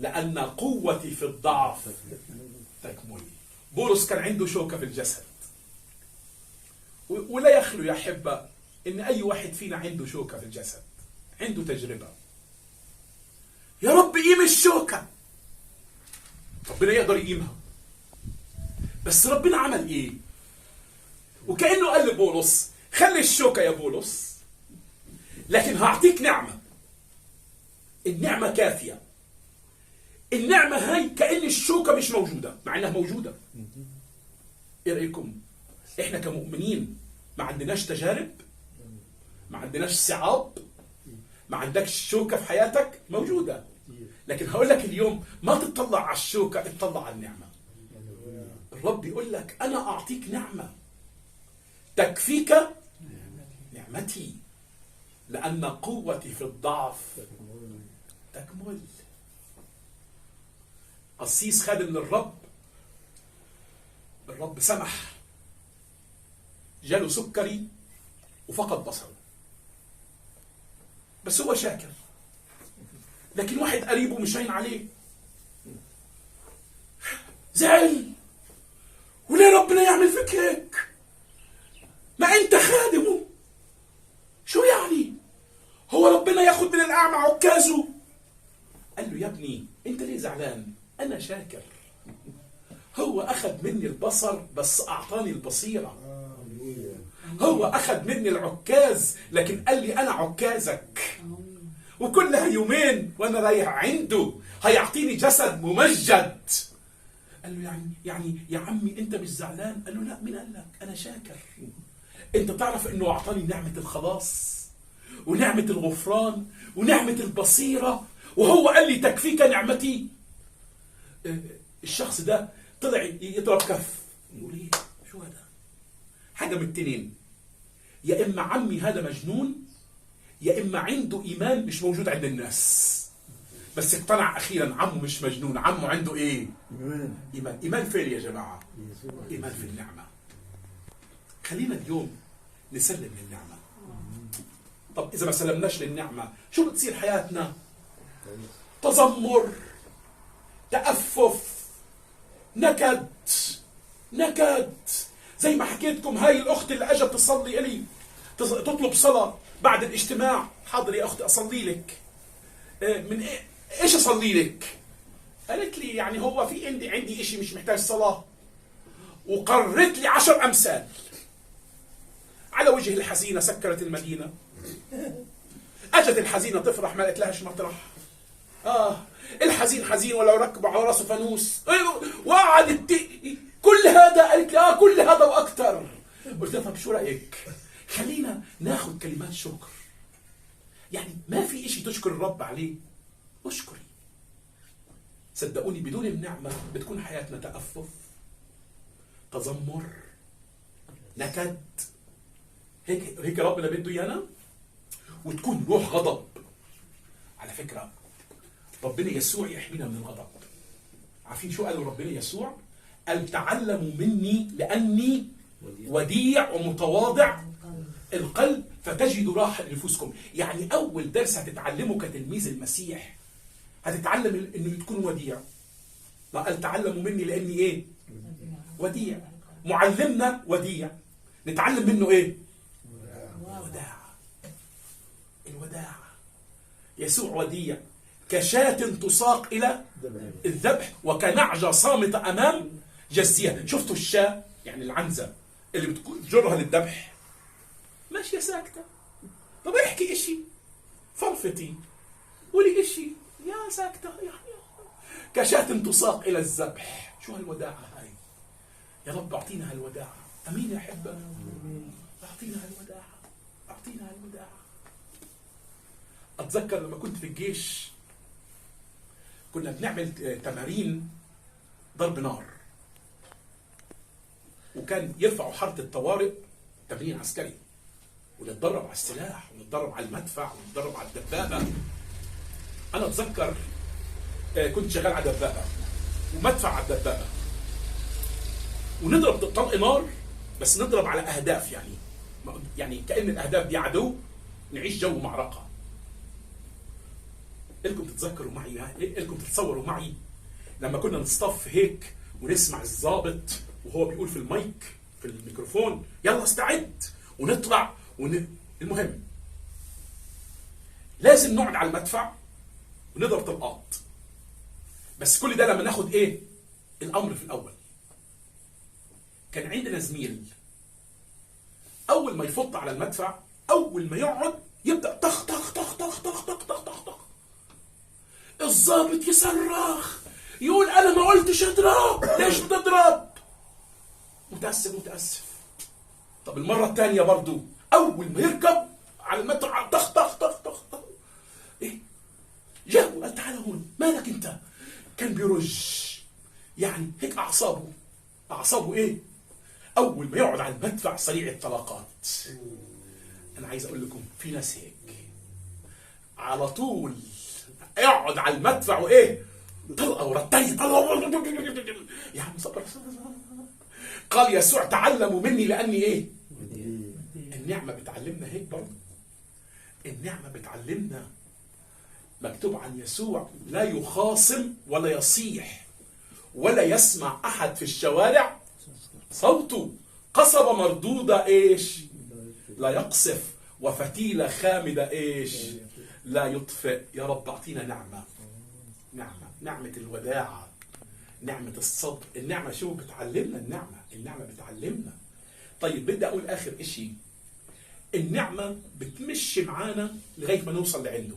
لأن قوتي في الضعف تكمل. بولس كان عنده شوكة في الجسد، ولا يخلو يا حبة إن أي واحد فينا عنده شوكة في الجسد، عنده تجربة. يا رب قيم الشوكة. ربنا يقدر يقيمها، بس ربنا عمل إيه؟ وكأنه قال لبولس خلي الشوكة يا بولس، لكن هعطيك نعمة. النعمة كافية. النعمة هاي كأن الشوكة مش موجودة مع إنها موجودة. إيه رأيكم؟ إحنا كمؤمنين ما عندناش تجارب، ما عندناش صعاب، ما عندكش شوكة في حياتك موجودة. لكن هقول لك اليوم ما تطلع على الشوكة، اطلع على النعمة. الرب يقول لك أنا أعطيك نعمة تكفيك نعمتي لأن قوتي في الضعف تكمل. قسيس خادم للرب، الرب سمح، جاله سكري وفقد بصره، بس هو شاكر. لكن واحد قريبه مش هين عليه، زعل، وليه ربنا يعمل فيك هيك؟ ما انت خادمه. شو يعني؟ هو ربنا ياخد من الأعمى عكازه؟ قال له يا ابني انت ليه زعلان؟ انا شاكر. هو اخذ مني البصر بس اعطاني البصيرة. هو اخذ مني العكاز لكن قال لي انا عكازك، وكلها يومين وانا رايح عنده هيعطيني جسد ممجد. قال له يعني يا عمي انت مش زعلان؟ قال له لا، مين قال لك؟ انا شاكر. انت تعرف انه اعطاني نعمة الخلاص ونعمة الغفران ونعمة البصيرة، وهو قال لي تكفيك نعمتي. الشخص ده طلع يضرب كف، يقول ايه؟ شو هذا؟ حاجة من التنين، يا اما عمي هذا مجنون، يا اما عنده ايمان مش موجود عند الناس. بس اقتنع اخيرا عمه مش مجنون، عمه عنده ايه؟ ايمان. ايمان فين يا جماعة؟ ايمان في النعمة. خلينا اليوم نسلم للنعمة. طب اذا ما سلمناش للنعمة شو بتصير حياتنا؟ تذمر، تأفف، نكد. زي ما حكيتكم هاي الأخت اللي أجت تصلي إلي، تطلب صلاة بعد الاجتماع. حاضر يا أختي أصلي لك. من إيش أصلي لك؟ قالت لي يعني هو في عندي إشي مش محتاج صلاة، وقررت لي 10 أمثال. على وجه الحزينة سكرت المدينة. أجت الحزينة تفرح، ما قالت لهاش مطرح. الحزين حزين ولو ركبوا على راسه فانوس. وقعدت كل هذا، قالت لي كل هذا واكثر. قلت لها طب شو رايك؟ خلينا ناخذ كلمات شكر. يعني ما في شيء تشكر الرب عليه، اشكري. صدقوني بدون النعمه بتكون حياتنا تأفف، تذمر، نكد. هيك ربنا بده ايانا، وتكون روح غضب. على فكره ربنا يسوع يحمينا من الغضب. عارفين شو قال ربنا يسوع؟ قال تعلموا مني لاني وديع ومتواضع القلب فتجدوا راحه لنفوسكم. يعني اول درس هتتعلمه كتلميذ المسيح هتتعلم انه تكون وديع. لا، قال تعلموا مني لاني ايه؟ وديع. معلمنا وديع، نتعلم منه ايه؟ الوداعة. الوداعة. يسوع وديع كشاة تساق الى الذبح وكنعجة صامتة امام جزيها. شفتوا الشاة يعني العنزة اللي بتجرها للذبح ماشية ساكتة. طب احكي اشي، فرفتي قولي اشي، يا ساكتة يعني. كشاة تساق الى الذبح. شو هالوداعة هاي؟ يا رب اعطينا هالوداعة. امين يا احبة، اعطينا هالوداعة، اعطينا هالوداعة. اتذكر لما كنت في الجيش كنا بنعمل تمارين ضرب نار، وكان يرفعوا حارة الطوارئ تمرين عسكري، ونتدرب على السلاح ونتدرب على المدفع ونتدرب على الدبابة. أنا أتذكر كنت شغال على دبابة ومدفع على الدبابة، ونضرب طلق نار بس نضرب على أهداف. يعني كأن الأهداف دي عدو، نعيش جو معركة. إلكم تتذكروا معي، إلكم تتصوروا معي لما كنا نصطف هيك ونسمع الضابط وهو بيقول في المايك في الميكروفون يلا استعد ونطلع المهم لازم نقعد على المدفع ونضرب طلقات. بس كل ده لما ناخد ايه الامر في الاول. كان عندنا زميل اول ما يفط على المدفع، اول ما يقعد يبدا طخ طخ طخ طخ طخ طخ طخ طخ طخ. الضابط يصرخ يقول انا ما قلتش اضرب، ليش بتضرب؟ متاسف. طب المره الثانيه برضو اول ما يركب على المدفع طخ طخ طخ طخ طخ. ايه جابوا قال تعال هون، مالك انت؟ كان بيرج يعني هيك اعصابه ايه؟ اول ما يقعد على المدفع سريع الطلقات. انا عايز اقول لكم في ناس هيك على طول يقعد على المدفع وايه؟ طلقه ورا الثانيه طلقه. يا عم صبر. قال يسوع تعلموا مني لاني ايه؟ النعمه بتعلمنا هيك برضه. النعمه بتعلمنا. مكتوب عن يسوع لا يخاصم ولا يصيح ولا يسمع احد في الشوارع صوته. قصبة مردودة ايش؟ لا يقصف، وفتيلة خامدة ايش؟ لا يطفئ. يا رب اعطينا نعمة الوداعة، نعمة الصبر. النعمة شو بتعلمنا؟ النعمة بتعلمنا. طيب بدي اقول اخر اشي، النعمة بتمشي معانا لغاية ما نوصل لعنده.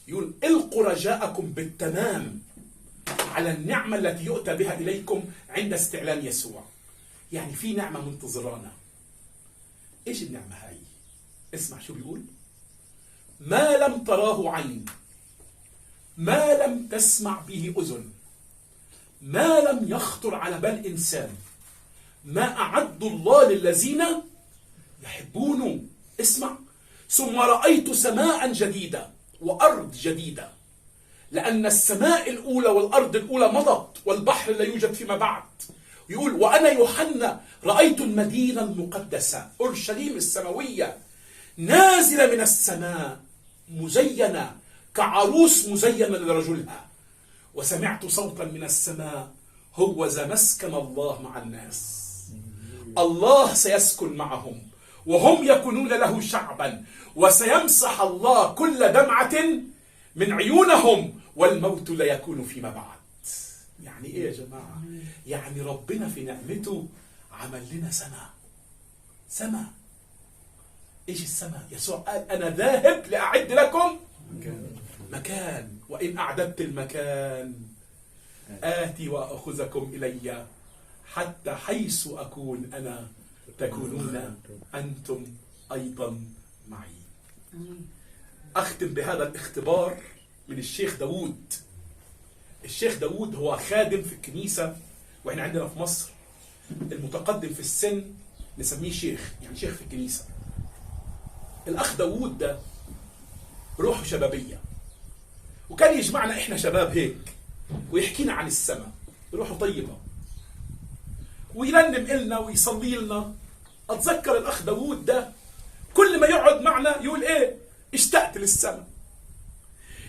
يقول القوا رجاءكم بالتمام على النعمة التي يؤتى بها إليكم عند استعلان يسوع. يعني في نعمة منتظرانا. إيش النعمة هاي؟ اسمع شو بيقول: ما لم تراه عين، ما لم تسمع به أذن، ما لم يخطر على بال إنسان، ما أعد الله للذين يحبونه. اسمع: ثم رأيت سماء جديدة وأرض جديدة، لأن السماء الأولى والأرض الأولى مضت والبحر لا يوجد فيما بعد. يقول: وأنا يوحنا رأيت المدينة المقدسة أورشليم السماوية نازلة من السماء مزينة كعروس مزينة لرجلها، وسمعت صوتا من السماء: هو ذا مسكن الله مع الناس، الله سيسكن معهم وهم يكونون له شعبا، وسيمسح الله كل دمعة من عيونهم، والموت لا يكون فيما بعد. يعني ايه يا جماعة؟ يعني ربنا في نعمته عمل لنا سماء. ايش السماء؟ يسوع قال: انا ذاهب لأعد لكم مكان، وإن أعددت المكان آتي وأخذكم إلي، حتى حيث أكون أنا تكونون أنتم أيضا معي. أختم بهذا الاختبار من الشيخ داود. الشيخ داود هو خادم في الكنيسة، وإحنا عندنا في مصر المتقدم في السن نسميه شيخ، يعني شيخ في الكنيسة. الأخ داوود ده روحه شبابية، وكان يجمعنا إحنا شباب هيك ويحكينا عن السماء، روحه طيبة ويرنم إلنا ويصلي لنا. أتذكر الأخ داوود ده كل ما يقعد معنا يقول إيه؟ اشتقت للسماء،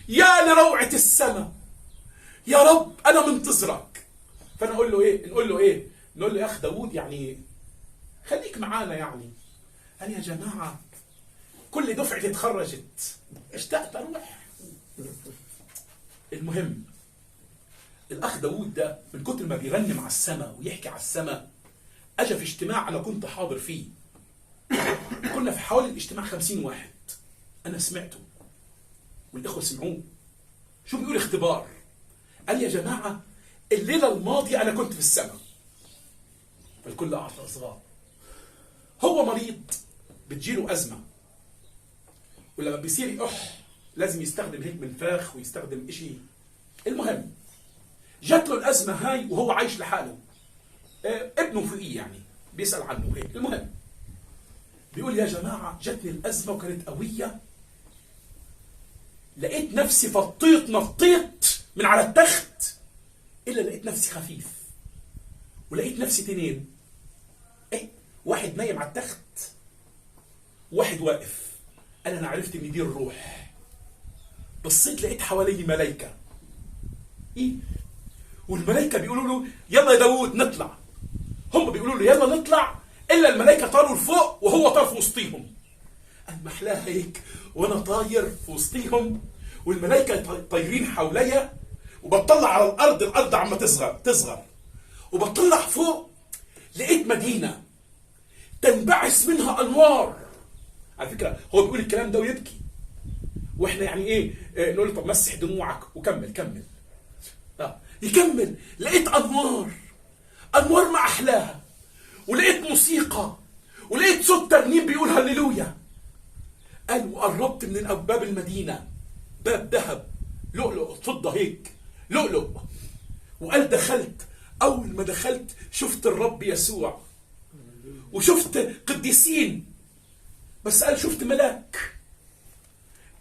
يا لروعة السماء، يا رب أنا منتظرك. فأنا أقول له إيه؟ نقول له يا أخ داوود يعني خليك معانا يعني. قال يا جماعة كل دفعتي اتخرجت، اشتقت أروح. المهم الأخ داوود ده من كتر ما بيرنم على السماء ويحكي على السماء، أجا في اجتماع أنا كنت حاضر فيه، كنا في حوالي الاجتماع 50 واحد، أنا سمعته والإخوة سمعوه. شو بيقول اختبار؟ قال يا جماعة الليلة الماضية أنا كنت في السماء. فالكل أعطى أصغار. هو مريض بتجيله أزمة، ولما بيصير يقح لازم يستخدم هيك منفاخ ويستخدم إشي. المهم جات له الأزمة هاي وهو عايش لحاله، ابنه فوقيه يعني بيسأل عنه هيك. المهم بيقول يا جماعة جاتني الأزمة وكانت قوية، لقيت نفسي نطيت من على التخت، إلا لقيت نفسي خفيف، ولقيت نفسي تنين، واحد نايم على التخت واحد واقف. أنا عرفت إن دي الروح. بصيت لقيت حوالي ملايكة، والملايكة بيقولوا له يلا يا داوود نطلع. هم بيقولوا له يلا نطلع، إلا الملايكة طاروا لفوق وهو طار في وسطيهم. محلاها هيك وأنا طاير في وسطيهم والملايكة طايرين حوليا، وبطلع على الأرض عم تصغر، وبطلع فوق لقيت مدينة تنبعث منها أنوار. على فكرة هو بيقول الكلام ده ويبكي، وإحنا يعني إيه نقول له طب مسح دموعك وكمل. يكمل. لقيت أنوار ما أحلاها، ولقيت موسيقى، ولقيت صوت ترنيم بيقول هللويا. قال وقربت من أبواب المدينة، باب ذهب لؤلؤ فضة هيك لؤلؤ. وقال دخلت. أول ما دخلت شفت الرب يسوع وشفت قديسين، بس قال شفت ملاك.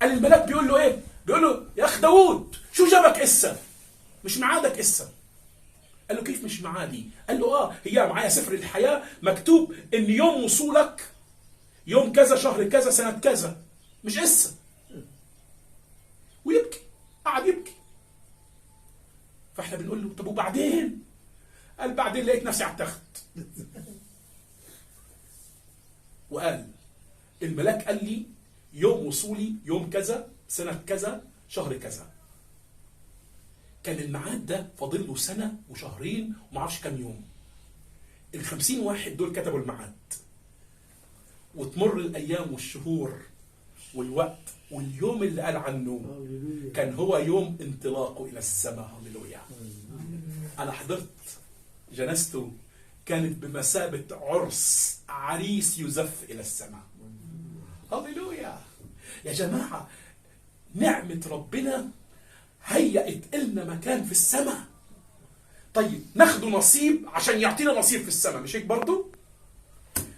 قال الملاك بيقول له ايه؟ بيقول له يا أخ داوود شو جابك إسا؟ مش معادك إسا. قال له كيف مش معادي؟ قال له هي معايا سفر الحياة مكتوب إن يوم وصولك يوم كذا شهر كذا سنة كذا، مش إسا. ويبكي، قعد يبكي. فاحنا بنقول له طب وبعدين؟ قال بعدين لقيت نفسي على التخت. وقال الملاك قال لي يوم وصولي يوم كذا سنة كذا شهر كذا. كان الميعاد ده فاضل له سنة وشهرين ومعرفش كم يوم. 50 واحد دول كتبوا الميعاد، وتمر الأيام والشهور والوقت، واليوم اللي قال عنه كان هو يوم انطلاقه إلى السماء. هللويا. أنا حضرت جنازته، كانت بمثابة عرس، عريس يزف إلى السماء. هللويا. يا جماعة نعمة ربنا هيئت لنا مكان في السماء. طيب ناخده نصيب عشان يعطينا نصيب في السماء، مش هيك برضو؟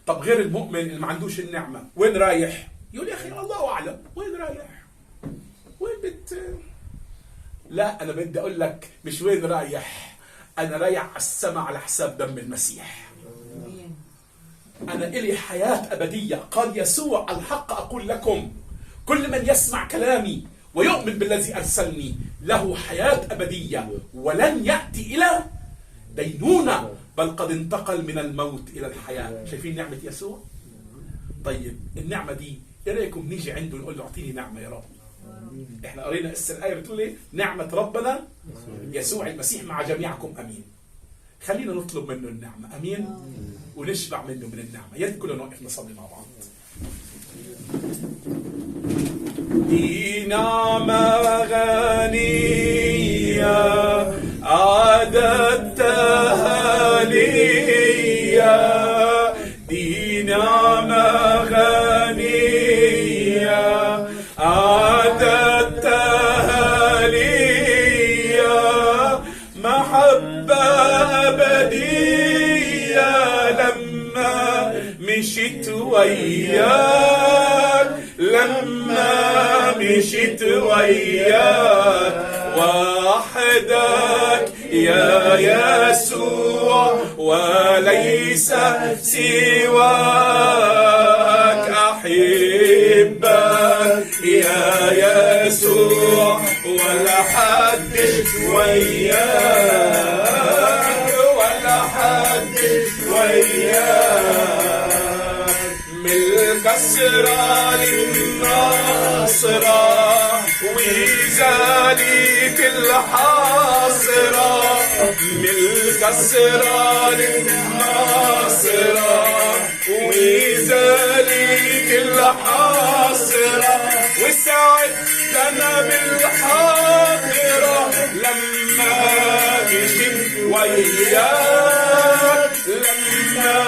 طب غير المؤمن اللي ما عندوش النعمة وين رايح؟ يقول يا أخي الله أعلم وين رايح؟ وين لا أنا بدي أقول لك مش وين رايح، أنا رايح على السماء على حساب دم المسيح. أنا إلي حياة أبدية. قال يسوع الحق أقول لكم كل من يسمع كلامي ويؤمن بالذي أرسلني له حياة أبدية ولن يأتي إلى دينونة، بل قد انتقل من الموت إلى الحياة. شايفين نعمة يسوع؟ طيب النعمة دي إيه رأيكم نيجي عنده نقول له أعطيني نعمة يا رب؟ إحنا قرينا الآية بتقول إيه؟ نعمة ربنا يسوع المسيح مع جميعكم أمين. خلينا نطلب منه النعمة أمين، ونشبع منه من النعمة. يا ريت كلنا نوقف نصلي مع بعض. دي نعمة غنية أعددتها لي، دي نعمة غنية أعددتها لي، محبة أبدية مشيت وياك، لما مشيت وياك وحدك يا يسوع وليس سواك. أحبك يا يسوع ولا حدش وياك، ولا حدش وياك. من الكسرة للناصرة وذلك الحاصرة، من الكسرة للناصرة وذلك الحاصرة. وسعدتنا بالحاضرة لما مشيت وياك، لما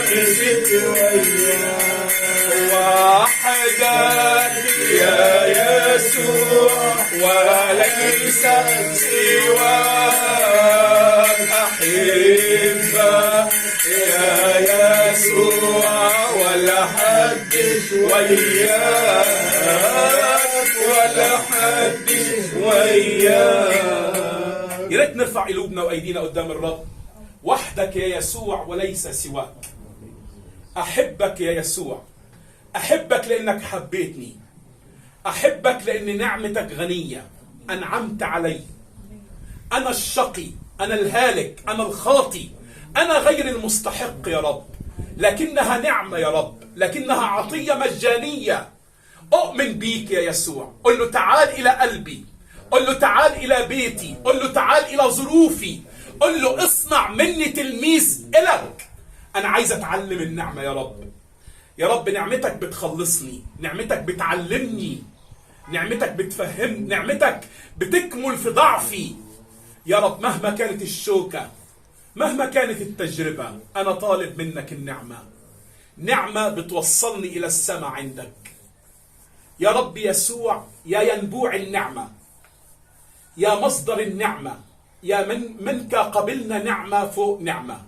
مشيت وياك. وحدك يا يسوع وليس سواك. أحبك يا يسوع ولا حدش وياك، ولا حدش وياك. يا ريت نرفع قلوبنا وايدينا قدام الرب. وحدك يا يسوع وليس سواك. احبك يا يسوع، احبك لانك حبيتني، احبك لان نعمتك غنيه، انعمت علي. انا الشقي، انا الهالك، انا الخاطي، انا غير المستحق يا رب، لكنها نعمه يا رب، لكنها عطيه مجانيه. اؤمن بيك يا يسوع. قل له تعال الى قلبي، قل له تعال الى بيتي، قل له تعال الى ظروفي، قل له اصنع مني تلميذ الك. انا عايز اتعلم النعمه يا رب. يا رب نعمتك بتخلصني، نعمتك بتعلمني، نعمتك بتفهمني، نعمتك بتكمل في ضعفي. يا رب مهما كانت الشوكة، مهما كانت التجربة، أنا طالب منك النعمة، نعمة بتوصلني إلى السماء عندك. يا رب يسوع، يا ينبوع النعمة، يا مصدر النعمة، يا منك قبلنا نعمة فوق نعمة.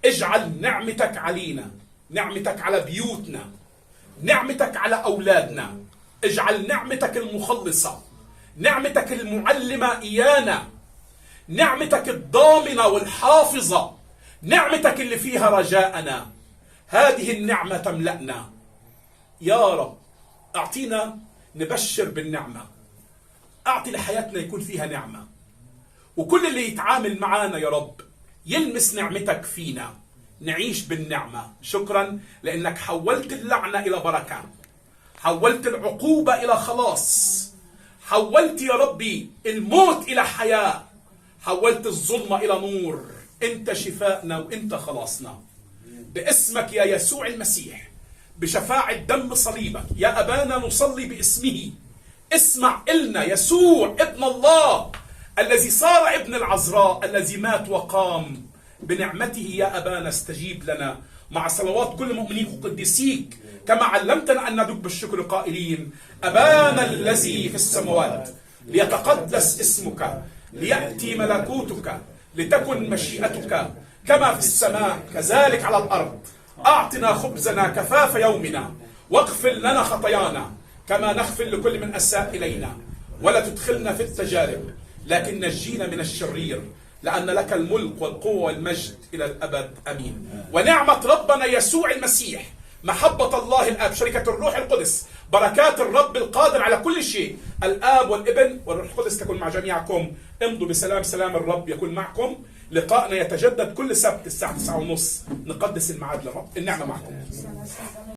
اجعل نعمتك علينا، نعمتك على بيوتنا، نعمتك على أولادنا. اجعل نعمتك المخلصة، نعمتك المعلمة إيانا، نعمتك الضامنة والحافظة، نعمتك اللي فيها رجاءنا. هذه النعمة تملأنا يا رب. أعطينا نبشر بالنعمة، أعطي لحياتنا يكون فيها نعمة، وكل اللي يتعامل معانا يا رب يلمس نعمتك فينا، نعيش بالنعمة. شكرا لأنك حولت اللعنة إلى بركة، حولت العقوبة إلى خلاص، حولت يا ربي الموت إلى حياة، حولت الظلمة إلى نور. أنت شفاءنا وأنت خلاصنا. باسمك يا يسوع المسيح، بشفاعة دم صليبك يا أبانا نصلي باسمه. اسمع إلنا يسوع ابن الله الذي صار ابن العذراء، الذي مات وقام. بنعمته يا أبانا استجيب لنا مع صلوات كل مؤمنين وقديسيك، كما علمتنا أن ندعو بالشكر قائلين: أبانا الذي في السماوات ليتقدس اسمك، ليأتي ملكوتك، لتكن مشيئتك كما في السماء كذلك على الأرض. أعطنا خبزنا كفاف يومنا، واغفر لنا خطايانا كما نغفر لكل من أساء إلينا، ولا تدخلنا في التجارب لكن نجينا من الشرير، لأن لك الملك والقوة والمجد إلى الأبد. أمين. ونعمة ربنا يسوع المسيح، محبة الله الآب، شركة الروح القدس، بركات الرب القادر على كل شيء، الآب والابن والروح القدس تكون مع جميعكم. امضوا بسلام، سلام الرب يكون معكم. لقاءنا يتجدد كل سبت الساعة 9:30. نقدس الميعاد للرب. النعمة معكم.